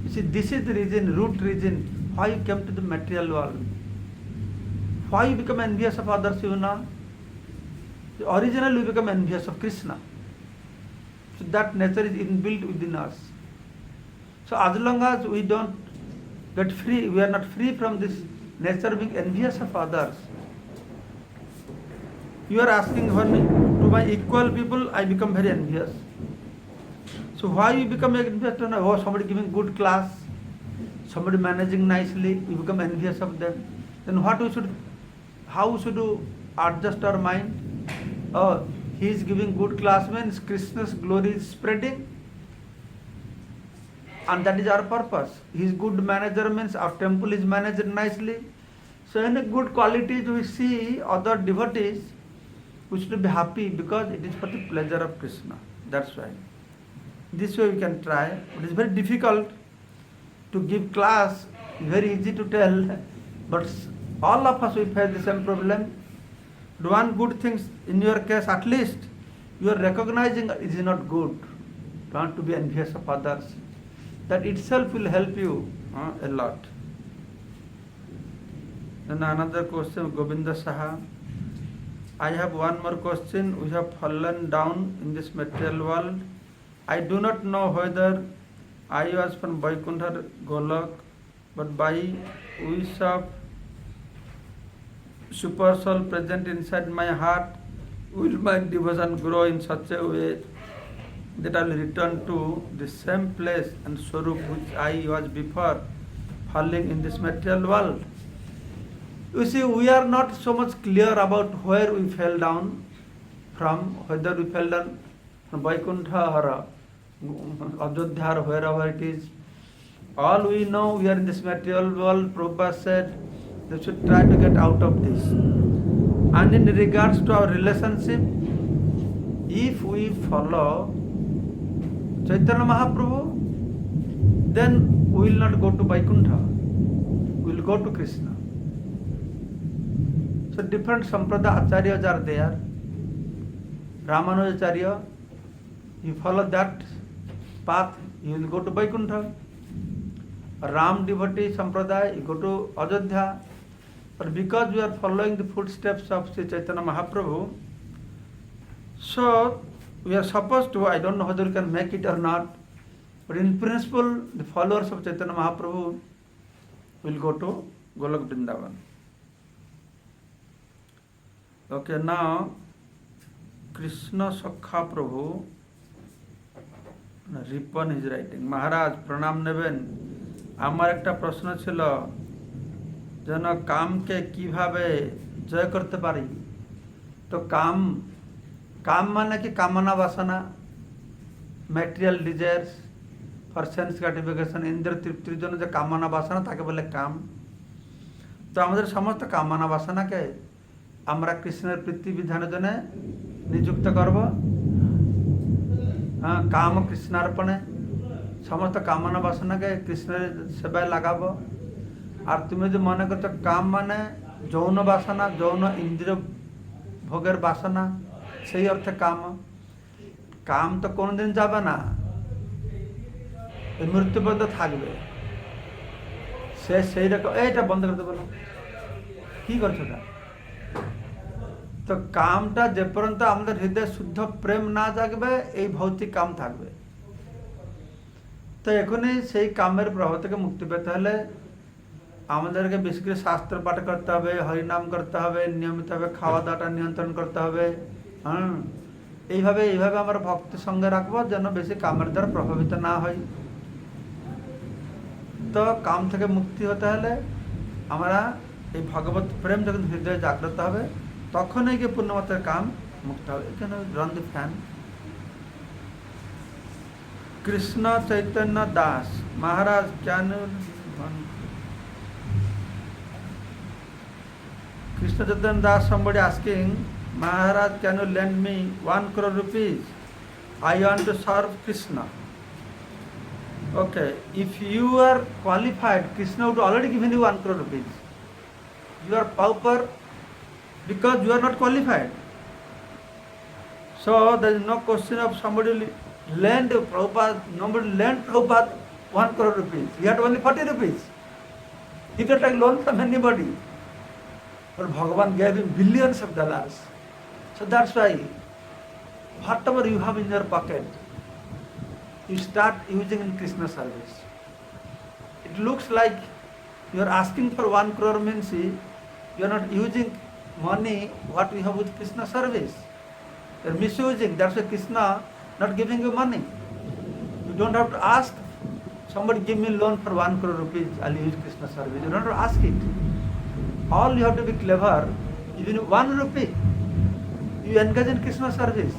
You see, this is the reason, root reason why you came to the material world. Why you become envious of others, you know? Originally we become envious of Krishna. So that nature is inbuilt within us. So as long as we don't get free, we are not free from this nature being envious of others. You are asking for me, to my equal people, I become very envious. So why you become envious? Oh, somebody giving good class, somebody managing nicely, we become envious of them. Then how should we adjust our mind? Oh, he is giving good class means Krishna's glory is spreading, and that is our purpose. He is good manager means our temple is managed nicely. So any good qualities we see other devotees, we should be happy because it is for the pleasure of Krishna. That's why. This way we can try. It is very difficult to give class, very easy to tell, but all of us we face the same problem. One good thing in your case, at least you are recognizing it is not good. Don't to be envious of others. That itself will help you a lot. Then another question, Govinda Saha. I have one more question. We have fallen down in this material world. I do not know whether I was from Vaikuntha Golok, but by wish of super soul present inside my heart, will my devotion grow in such a way that I will return to the same place and Swarup which I was before falling in this material world. You see, we are not so much clear about where we fell down from, whether we fell down from Vaikuntha or Ajodhya or wherever it is. All we know, we are in this material world. Prabhupada said they should try to get out of this. And in regards to our relationship, if we follow Chaitanya Mahaprabhu, then we will not go to Vaikuntha. We will go to Krishna. So different Sampradaya Acharyas are there. Ramanujacharya, you follow that path, you will go to Vaikuntha. Ram devotee Sampradaya, you go to Ajodhya. But because we are following the footsteps of Sri Chaitanya Mahaprabhu, so we are supposed to, I don't know whether we can make it or not, but in principle, the followers of Chaitanya Mahaprabhu will go to Golok Vrindavan. Okay, now Krishna Sakha Prabhu Ripan is writing, Maharaj প্রণাম নেবেন, আমার একটা প্রশ্ন ছিল যেন কামকে কিভাবে জয় করতে পারি। তো কাম মানে কি কামনা বাসনা, material desires for sense gratification, ইন্দ্রিয় তৃপ্তির জন্য যে কামনা বাসনা তাকে বলে কাম। তো আমাদের সমস্ত কামনা বাসনাকে আমরা কৃষ্ণের প্রীতি বিধানের জন্য নিযুক্ত করব। কাম কৃষ্ণার্পণে সমস্ত কামনা বাসনাকে কৃষ্ণের সেবায় লাগাবো। আর তুমি যদি মনে করছো কাম মানে যৌন বাসনা, যৌন ইন্দ্রিয় ভোগের বাসনা, সেই অর্থে কাম, কাম তো কোনোদিন যাবে না, মৃত্যু পর্যন্ত থাকবে। সে সেই রকম, এইটা বন্ধ করতে বলো, কি করছো না? তো কামটা যে পর্যন্ত আমাদের হৃদয়ে শুদ্ধ প্রেম না জাগবে, এই ভৌতিক কাম থাকবে। তো এখনই সেই কামের প্রভাব থেকে মুক্তি পেতে হলে আমাদেরকে বেশি করে শাস্ত্র পাঠ করতে হবে, হরিনাম করতে হবে, নিয়মিতভাবে খাওয়া দাওয়াটা নিয়ন্ত্রণ করতে হবে। এইভাবে আমরা ভক্তি সঙ্গে রাখবো যেন বেশি কামের দ্বারা প্রভাবিত না হয়। তো কাম থেকে মুক্তি হতে হলে আমরা এই ভগবত প্রেম যখন হৃদয়ে জাগ্রত হবে, তখনই গিয়ে পূর্ণমাত্রার কাম মুক্ত হবে। এখানে রান দি ফ্যান। কৃষ্ণ চৈতন্য দাস মহারাজ কেন Krishna Chaitanya Das, somebody asking, Maharaj, can you lend me 1 crore rupees? I want to serve Krishna. Okay, if you are qualified, Krishna would already given you 1 crore rupees. You are pauper because you are not qualified. So there is no question of somebody lend Prabhupada, nobody lend Prabhupada 1 crore rupees. He had only 40 rupees. He can take loan from anybody. But Bhagavan gave him billions of dollars. So that's why whatever you have in your pocket, you start using in Krishna service. It looks like you are asking for 1 crore means you are not using money what we have with Krishna service. You are misusing. That's why Krishna not giving you money. You don't have to ask somebody give me loan for 1 crore rupees, I'll use Krishna service. You don't have to ask it. All you have to be clever, even 1 rupee, you engage in Krishna service.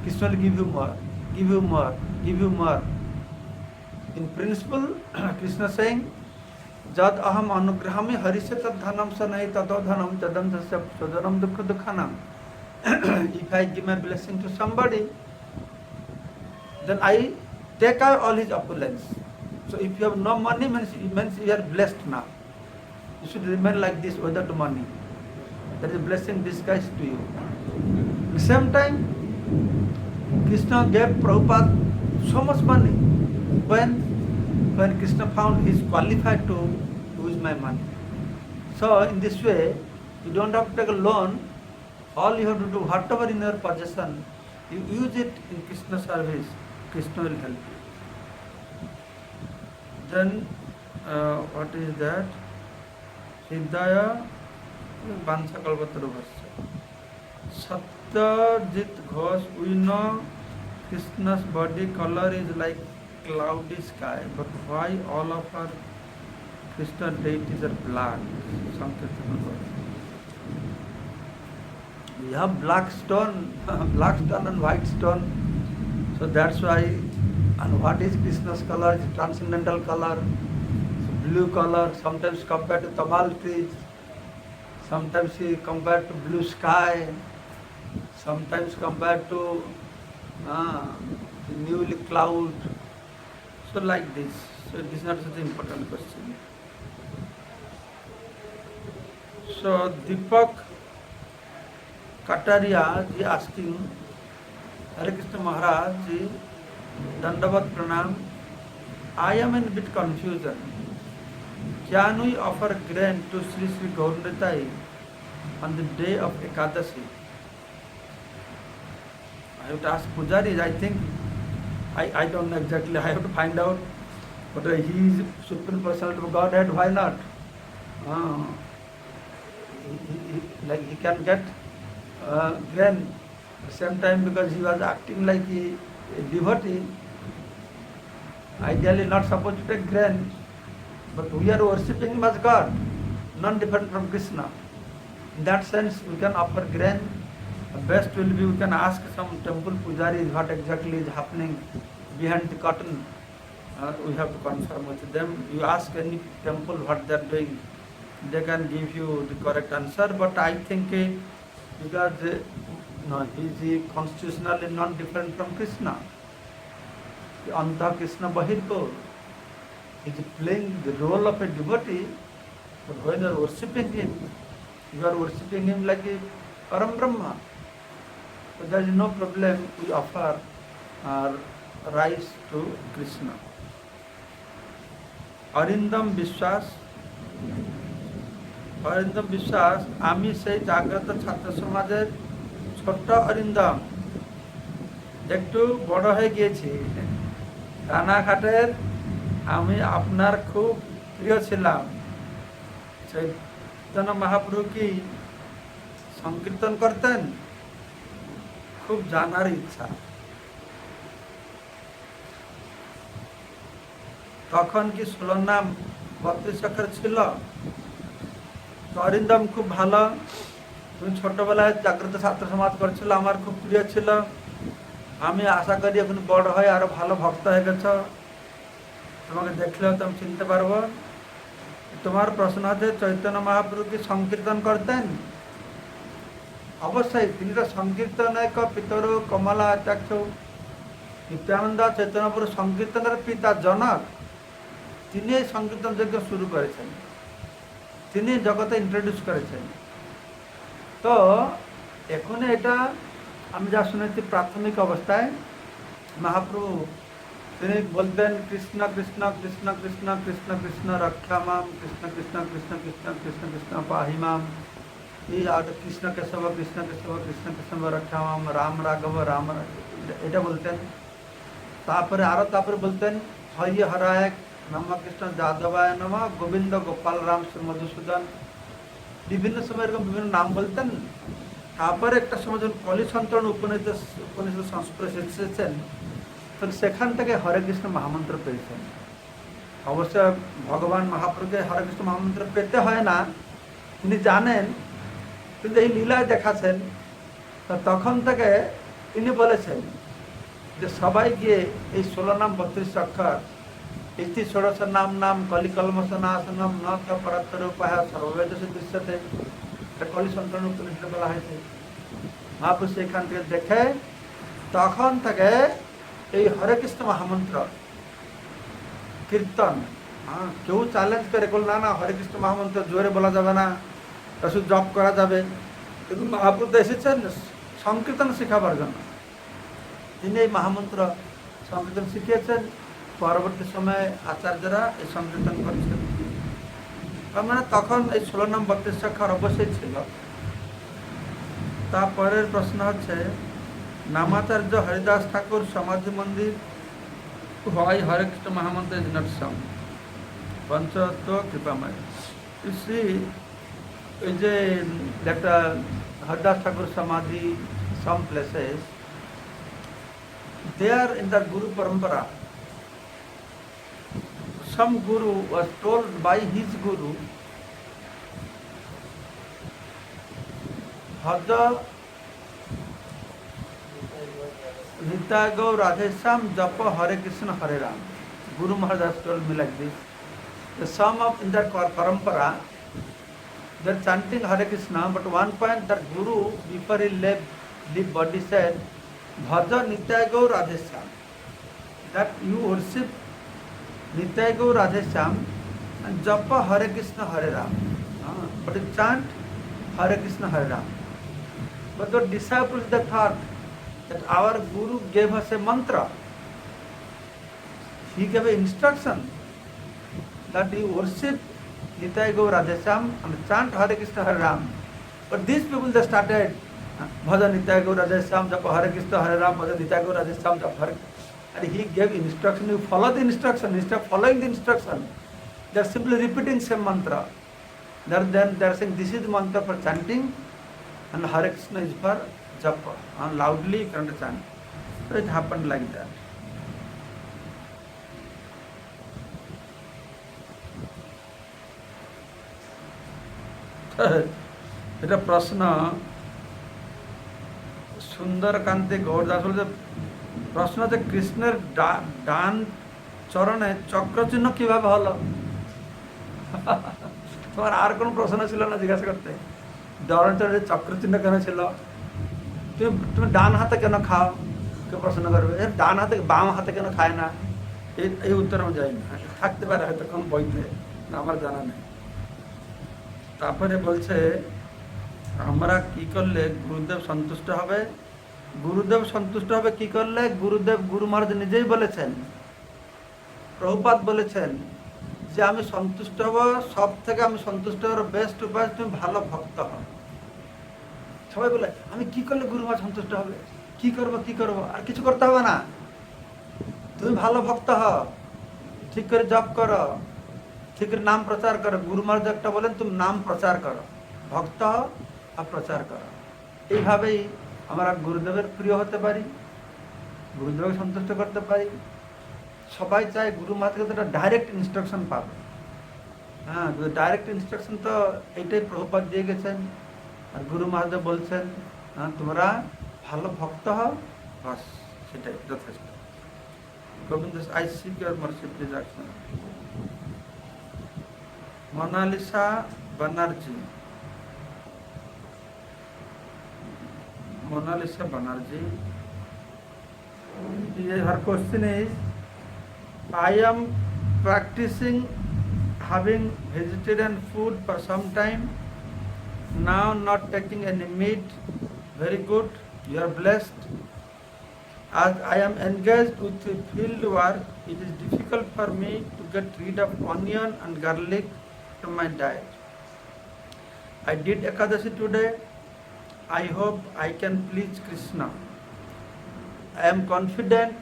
Krishna will give you more, give you more, give you more. In principle, Krishna saying, Jad aham anugrahami harisya tad dhanam sa nahi tado dhanam jadam jasya swajanam dukha dukhanam. if I give my blessing to somebody, then I take out all his opulence. So if you have no money, means you are blessed now. You should remain like this without money. That is a blessing disguised to you. At the same time, Krishna gave Prabhupada so much money. When Krishna found he is qualified to use my money. So in this way, you don't have to take a loan. All you have to do, whatever in your possession, you use it in Krishna service. Krishna will help you. Then, what is that? Hridaya Vansha Kalpataru Bhasya. Satyajit Ghosh, we know Krishna's body color is like cloudy sky, but why all of our Krishna deities are black? We have black stone, black stone and white stone. So that's why, and what is Krishna's color? It's transcendental color, it's blue color, sometimes compared to tamal trees, sometimes he compared to blue sky, sometimes compared to newly cloud. So like this. So this is not such an important question. So Deepak Kataria ji asking, Hare Krishna Maharaj ji, Dandavat Pranam, I am in a bit confusion. Can we offer grain to Sri Sri Gauranitai on the day of Ekadashi? I have to ask Pujari. I think, I don't know exactly, I have to find out. But he is Supreme Personality of Godhead, why not? He can get grain at the same time, because he was acting like a devotee. Ideally not supposed to take grain, but we are worshipping him as God, non-different from Krishna. In that sense, we can offer grain. The best will be we can ask some temple pujaris what exactly is happening behind the curtain. We have to confirm with them. You ask any temple what they are doing, they can give you the correct answer. But I think because he is constitutionally non-different from Krishna. Anta Krishna Bahirko. He is playing the role of a devotee, but when you are worshipping him, you are worshipping him like a Param Brahma. So there is no problem, we offer our rice to Krishna. Arindam Vishwas, আমি সেই জাগ্রত ছাত্র সমাজের ছোট্ট অরিন্দম, একটু বড় হয়ে গিয়েছি। রানাঘাটের আমি আপনার খুব প্রিয় ছিলাম। চৈতন্য মহাপ্রভু কি সংকীর্তন করতেন? খুব জানার ইচ্ছা। তখন কি 16 নাম 32 অক্ষর ছিল? অরিন্দম খুব ভালো, তুমি ছোটবেলায় জাগ্রত ছাত্র সমাজ করছিল, আমার খুব প্রিয় ছিল। আমি আশা করি এখন বড় হয়ে আরো ভালো ভক্ত হয়ে গেছ, তোমাকে দেখলেও তো আমি চিনতে পারবো। তোমার প্রশ্ন হচ্ছে চৈতন্য মহাপ্রভু কি সংকীর্তন করতেন? অবশ্যই তিনি তো সংকীর্তনের পিতর কমলা চাক্ষ। নিত্যানন্দ চৈতন্যপুর সংকীর্তনের পিতা জনক, তিনি এই সংকীর্তন যজ্ঞ শুরু করেছেন, তিনি জগতে ইন্ট্রোডিউস করেছেন। তো এখন এটা আমি যা শুনেছি প্রাথমিক অবস্থায় মহাপ্রভু তিনি বলতেন কৃষ্ণ কৃষ্ণ কৃষ্ণ কৃষ্ণ কৃষ্ণ কৃষ্ণ রক্ষা মাম, কৃষ্ণ কৃষ্ণ কৃষ্ণ কৃষ্ণ কৃষ্ণ কৃষ্ণ পাহি মাম, এই আর কৃষ্ণ কেশব কৃষ্ণ কেশব কৃষ্ণ কেশব রক্ষা মাম, রাম রাঘব রাম, এটা বলতেন। তারপরে বলতেন হরি হরায় নম, কৃষ্ণ যাদবায় নম, গোবিন্দ গোপাল রাম শ্রী মধুসূদন, বিভিন্ন সময় এরকম বিভিন্ন নাম বলতেন। তারপরে একটা সময় যখন কলি সন্তরণ উপনিষদ সংস্পর্শে এসেছেন, তখন সেখান থেকে হরে কৃষ্ণ মহামন্ত্র পেয়েছেন। অবশ্য ভগবান মহাপ্রভুকে হরে কৃষ্ণ মহামন্ত্র পেতে হয় না, তিনি জানেন, কিন্তু এই লীলায় দেখাচ্ছেন। তখন থেকে তিনি বলেছেন যে সবাই গিয়ে এই 16 নাম 32 অক্ষর, ইতি ষোড়শ নাম নাম কলিকলমশ নাশনম ন পরাত্তর উপায় সর্ববেদ দৃশ্যতে, এটা কলি সন্তরণ উপনিষদে বলা হয়েছে। মহাপুরুষ এখান থেকে দেখে তখন থেকে এই হরে কৃষ্ণ মহামন্ত্র কীর্তন, কেউ চ্যালেঞ্জ করে বল না না হরে কৃষ্ণ মহামন্ত্র জোরে বলা যাবে না, শুধু জপ করা যাবে, কিন্তু মহাপুরুষ এসেছেন সংকীর্তন শেখাবার জন্য। তিনি এই মহামন্ত্র সংকীর্তন শিখিয়েছেন, পরবর্তী সময়ে আচার্যরা এই সংকীর্তন করেছেন। তার মানে তখন এই 16 নাম 32 অক্ষর অবশ্যই ছিল। তারপরের প্রশ্ন হচ্ছে নামাচার্য হরিদাস ঠাকুর সমাধি মন্দির হয় হরে কৃষ্ণ মহামন্ত্র ইজ নট সং পঞ্চত্ব কৃপাময়। এই যে একটা হরিদাস ঠাকুর সমাধি, some places there in the Guru Parampara, some Guru was told by his Guru, Bhaja Nitai Gaur Radhesham Japa Hare Krishna Hare Ram. Guru Maharaj told me like this. The some of in that parampara, they are chanting Hare Krishna, but one point that Guru, before he left body, said, Bhaja Nitai Gaur Radhesham. That you worship Nitai Gaur Radhesham and Japa Hare Krishna Hare Ram. But you chant Hare Krishna Hare Ram. But the disciples, they thought that our Guru gave us a mantra. He gave an instruction that you worship Nitai Gaur Radhesham and chant Hare Krishna Hare Ram. But these people, they started Bhaja Nitai Gaur Radhesham, Japa Hare Krishna Hare Ram, Bhaja Nitai Gaur Radhesham, Japa Hare. And he gave instruction, you follow the instruction. Instead of following the instruction, they are simply repeating same mantra. Then they are saying this is the mantra for chanting and Hare Krishna is for japa. And loudly you can chant. So it happened like that. এটা প্রশ্ন সুন্দরকান্তি গৌরদাস বলছে, প্রশ্ন হচ্ছে কৃষ্ণের ডান চরণে চক্রচিহ্ন কিভাবে হলো? তোমার আর কোন প্রশ্ন ছিল না জিজ্ঞাসা করতে? ডান চরণে চক্রচিহ্ন কেন ছিল? তুমি ডান হাতে কেন খাও? কেউ প্রশ্ন করবে ডান হাতে বাম হাতে কেন খায় না? এই উত্তর আমি যাই না, থাকতে পারে হয়তো কোন বইতে, আমার জানা নেই। তারপরে বলছে আমরা কি করলে গুরুদেব সন্তুষ্ট হবে? গুরুদেব সন্তুষ্ট হবে কি করলে? গুরুদেব, গুরু মহারাজ নিজেই বলেছেন, প্রভুপাদ বলেছেন যে আমি সন্তুষ্ট হব, সব থেকে আমি সন্তুষ্ট হওয়ার বেস্ট উপায় তুমি ভালো ভক্ত হও। সবাই বলে আমি কি করলে গুরু মহারাজ সন্তুষ্ট হবে? কি করব? আর কিছু করতে হবে না, তুমি ভালো ভক্ত হও, ঠিক করে জপ করো, ঠিক করে নাম প্রচার করো। গুরু মহারাজ একটা বলেন তুমি নাম প্রচার করো, ভক্ত হও আর প্রচার করো। এইভাবেই আমরা গুরুদেবের প্রিয় হতে পারি, গুরুদেবকে সন্তুষ্ট করতে পারি। সবাই চায় গুরু মহারাজ থেকে একটা ডাইরেক্ট ইনস্ট্রাকশন পাবে। হ্যাঁ, ডাইরেক্ট ইনস্ট্রাকশন তো এইটাই প্রভুপাদ দিয়ে গেছেন। আর গুরু মহারাজ বলছেন তোমরা ভালো ভক্ত হও, বাস সেটাই যথেষ্ট। Govinda, I seek your mercy, please action. Monalisa Banerjee, Monalisa Banerjee. Her question is, I am practicing having vegetarian food for some time, now not taking any meat. Very good, you are blessed. As I am engaged with field work, it is difficult for me to get rid of onion and garlic from my diet. I did Ekadashi today. I hope I can please Krishna. I am confident.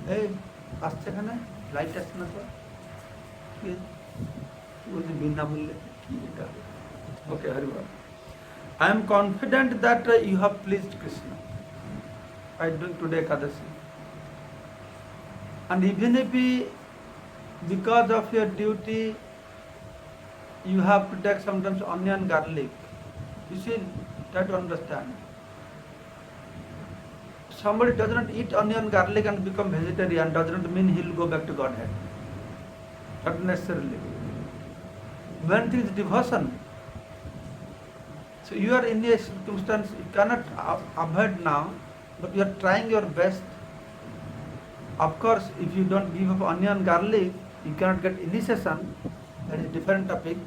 Hey, আসছে এখানে light আসছে না তো? বিনামূল্যে কি এটা? Okay, Hari ball. I am confident that you have pleased Krishna by doing today Ekadashi. And even if because of your duty you have to take sometimes onion, garlic, you see, try to understand. Somebody does not eat onion, garlic and become vegetarian does not mean he will go back to Godhead. Not necessarily. When there is devotion, So you are in a circumstance you cannot avoid now, but you are trying your best. Of course, if you don't give up onion, garlic, you cannot get initiation. That is different topic.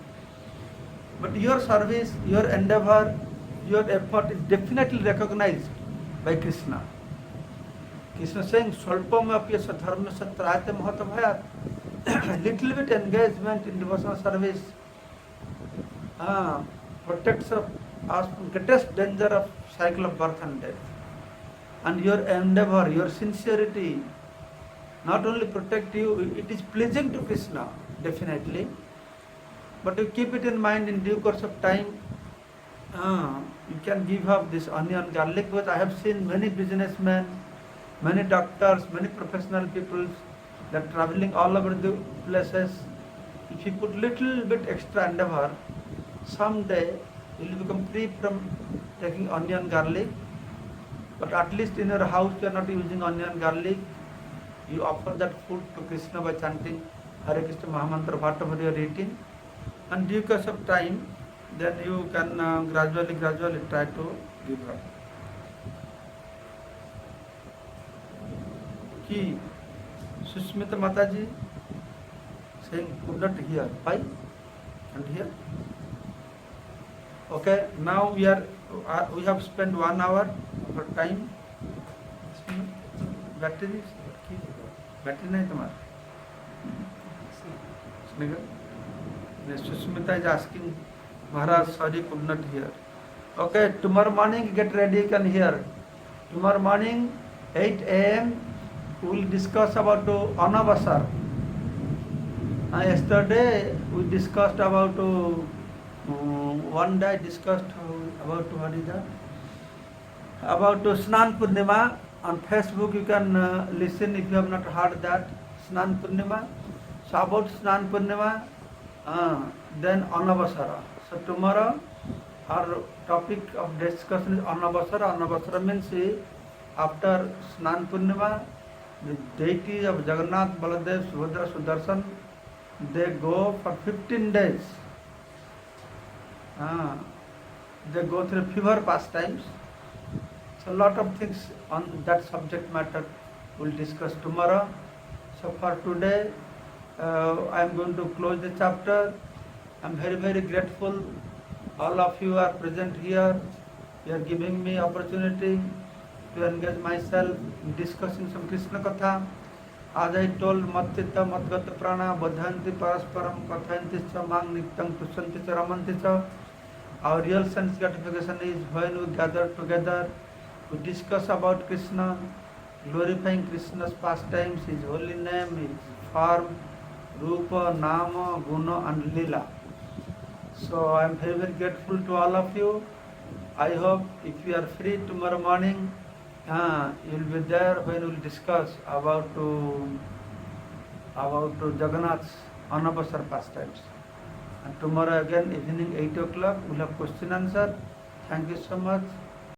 But your service, your endeavor, your effort is definitely recognized by Krishna. Krishna saying, Swalpam apyasa dharma satrayate mahatabhayat. Little bit engagement in devotional service protects us from greatest danger of cycle of birth and death. And your endeavor, your sincerity, not only protect you, it is pleasing to Krishna, definitely. But you keep it in mind in due course of time, you can give up this onion, garlic, because I have seen many businessmen, many doctors, many professional people that are traveling all over the places. If you put little bit extra endeavor, someday you will become free from taking onion, garlic. But at least in your house you are not using onion, garlic. You offer that food to Krishna by chanting Hare Krishna Mahamantra, whatever you are eating. And due course of time, then you can gradually try to give up. Ki Susmita Mataji saying could not hear. Why? And here. Okay, now we have spent 1 hour of our time. Battery नहीं तुम्हारा. Susmita is asking, Maharaj, sorry, could not hear. Okay, tomorrow morning get ready, you can hear. Tomorrow morning, 8 a.m. we will discuss about Anavasar. Yesterday we discussed about one day discussed about what is that? About Snan Purnima. On Facebook you can listen if you have not heard that Snan Purnima. So about Snan Purnima, then Anavasara. So tomorrow our topic of discussion is Anavasara. Anavasara means after Snan Purnima, the deities of Jagannath, Baladev, Subhadra, Sudarshan, they go for 15 days. They go through fever pastimes. So a lot of things on that subject matter we'll discuss tomorrow. So for today, I am going to close the chapter. I am very, very grateful. All of you are present here. You are giving me opportunity to engage myself in discussing some Krishna Katha. As I told, Mattita Matgata Prana Badhanti Parasparam Kathayanti Cha Mang Nityam Tushanti Cha Ramanti Cha. Our real sense gratification is when we gather together, we discuss about Krishna, glorifying Krishna's pastimes, His holy name, His form, Rupa, Nama, Guna and Lila. So I am very, very grateful to all of you. I hope if you are free tomorrow morning, you will be there when we will discuss about Jagannath's Anavasar pastimes. And tomorrow again evening 8 o'clock we will have question answer. Thank you so much.